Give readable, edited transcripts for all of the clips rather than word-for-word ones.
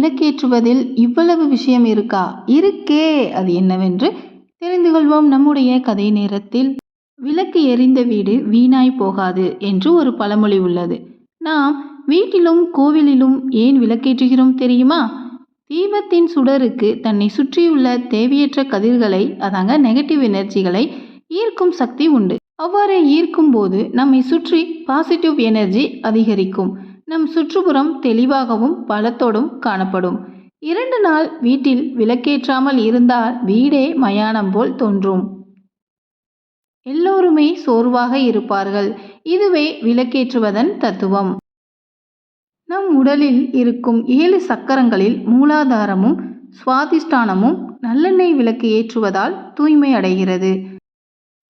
விளக்கேற்றுவதில் இவ்வளவு விஷயம் இருக்கா? இருக்கே. அது என்னவென்று தெரிந்து கொள்வோம் நம்முடைய கதை நேரத்தில். விளக்கு எரிந்த வீடு வீணாய் போகாது என்று ஒரு பழமொழி உள்ளது. நாம் வீட்டிலும் கோவிலிலும் ஏன் விளக்கேற்றுகிறோம் தெரியுமா? தீபத்தின் சுடருக்கு தன்னை சுற்றியுள்ள தேவையற்ற கதிர்களை, அதாங்க நெகட்டிவ் எனர்ஜிகளை ஈர்க்கும் சக்தி உண்டு. அவ்வாறு ஈர்க்கும் போது நம்மை சுற்றி பாசிட்டிவ் எனர்ஜி அதிகரிக்கும். நம் சுற்றுப்புறம் தெளிவாகவும் பலத்தோடும் காணப்படும். 2 நாள் வீட்டில் விளக்கேற்றாமல் இருந்தால் வீடே மயானம் போல் தோன்றும். எல்லோருமே சோர்வாக இருப்பார்கள். இதுவே விளக்கேற்றுவதன் தத்துவம். நம் உடலில் இருக்கும் 7 சக்கரங்களில் மூலாதாரமும் சுவாதிஷ்டானமும் நல்லெண்ணெய் விளக்கு ஏற்றுவதால் தூய்மை அடைகிறது.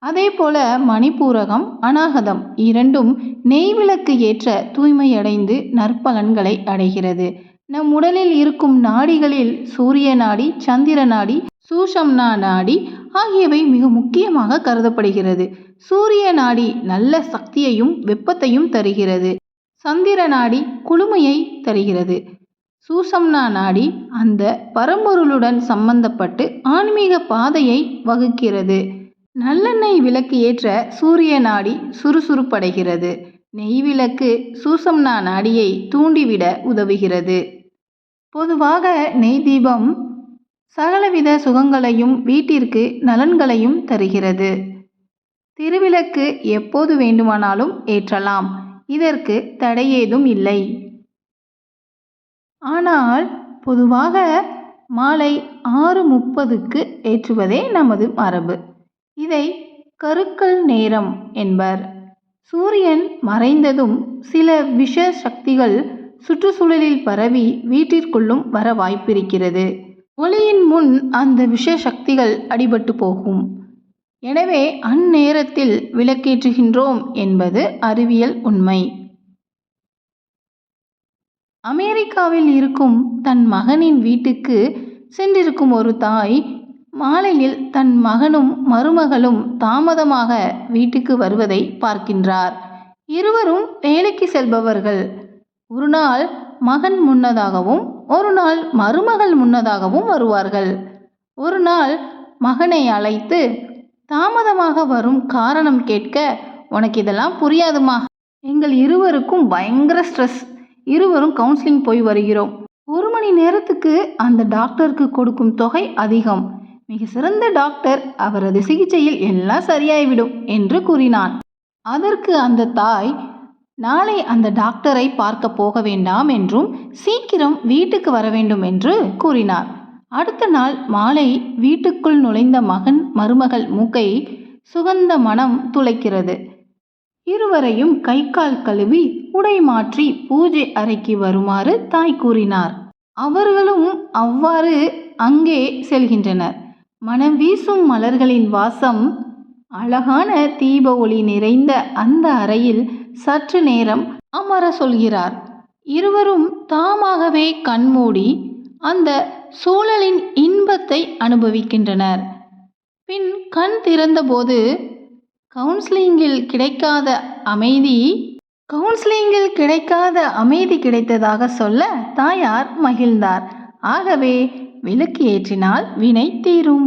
அதேபோல மணிப்பூரகம், அநாகதம் இரண்டும் நெய் விளக்கு ஏற்ற தூய்மையடைந்து நற்பலன்களை அடைகிறது. நம் உடலில் இருக்கும் நாடிகளில் சூரிய நாடி, சந்திர நாடி, சூஷம்னா நாடி ஆகியவை மிக முக்கியமாக கருதப்படுகிறது. சூரிய நாடி நல்ல சக்தியையும் வெப்பத்தையும் தருகிறது. சந்திர நாடி குளுமையை தருகிறது. சூஷம்னா நாடி அந்த பரம்பொருளுடன் சம்பந்தப்பட்டு ஆன்மீக பாதையை வகுக்கிறது. நல்லெண்ணெய் விளக்கு ஏற்ற சூரிய நாடி சுறுசுறுப்படைகிறது. நெய் விளக்கு சூஷம்னா நாடியை தூண்டிவிட உதவுகிறது. பொதுவாக நெய் தீபம் சகலவித சுகங்களையும் வீட்டிற்கு நலன்களையும் தருகிறது. திருவிளக்கு எப்போது வேண்டுமானாலும் ஏற்றலாம். இதற்கு தடையேதும் இல்லை. ஆனால் பொதுவாக மாலை 6:30க்கு ஏற்றுவதே நமது மரபு. இதை கருக்கல் நேரம் என்பர். சூரியன் மறைந்ததும் சில விஷ சக்திகள் சுற்றுச்சூழலில் பரவி வீட்டிற்குள்ளும் வர வாய்ப்பிருக்கிறது. ஒளியின் முன் அந்த விஷ சக்திகள் அடிபட்டு போகும். எனவே அந்நேரத்தில் விளக்கேற்றுகின்றோம் என்பது அறிவியல் உண்மை. அமெரிக்காவில் இருக்கும் தன் மகனின் வீட்டுக்கு சென்றிருக்கும் ஒரு தாய் மாலையில் தன் மகனும் மருமகளும் தாமதமாக வீட்டுக்கு வருவதை பார்க்கின்றார். இருவரும் வேலைக்கு செல்பவர்கள். ஒரு நாள் மகன் முன்னதாகவும் ஒரு நாள் மருமகள் முன்னதாகவும் வருவார்கள். ஒரு நாள் மகனை அழைத்து தாமதமாக வரும் காரணம் கேட்க, உனக்கு இதெல்லாம் புரியாதுமா, எங்கள் இருவருக்கும் பயங்கர ஸ்ட்ரெஸ், இருவரும் கவுன்சிலிங் போய் வருகிறோம். 1 மணி நேரத்துக்கு அந்த டாக்டருக்கு கொடுக்கும் தொகை அதிகம். மிக சிறந்த டாக்டர், அவரது சிகிச்சையில் எல்லாம் சரியாய்விடும் என்று கூறினான். அதற்கு அந்த தாய், நாளை அந்த டாக்டரை பார்க்க போக வேண்டாம் என்றும் சீக்கிரம் வீட்டுக்கு வர வேண்டும் என்று கூறினார். அடுத்த நாள் மாலை வீட்டுக்குள் நுழைந்த மகன் மருமகள் மூக்கை சுகந்த மனம் துளைக்கிறது. இருவரையும் கை கால் கழுவி உடை மாற்றி பூஜை அறைக்கு வருமாறு தாய் கூறினார். அவர்களும் அவ்வாறு அங்கே செல்கின்றனர். மனம் வீசும் மலர்களின் வாசம், அழகான தீப ஒளி நிறைந்த அந்த அறையில் சற்று நேரம் அமர சொல்கிறார். இருவரும் தாமாகவே கண்மூடி அந்த சூழலின் இன்பத்தை அனுபவிக்கின்றனர். பின் கண் திறந்தபோது கவுன்சிலிங்கில் கிடைக்காத அமைதி கிடைத்ததாக சொல்ல தாயார் மகிழ்ந்தார். ஆகவே விளக்கு ஏற்றினால் வினை தீரும்.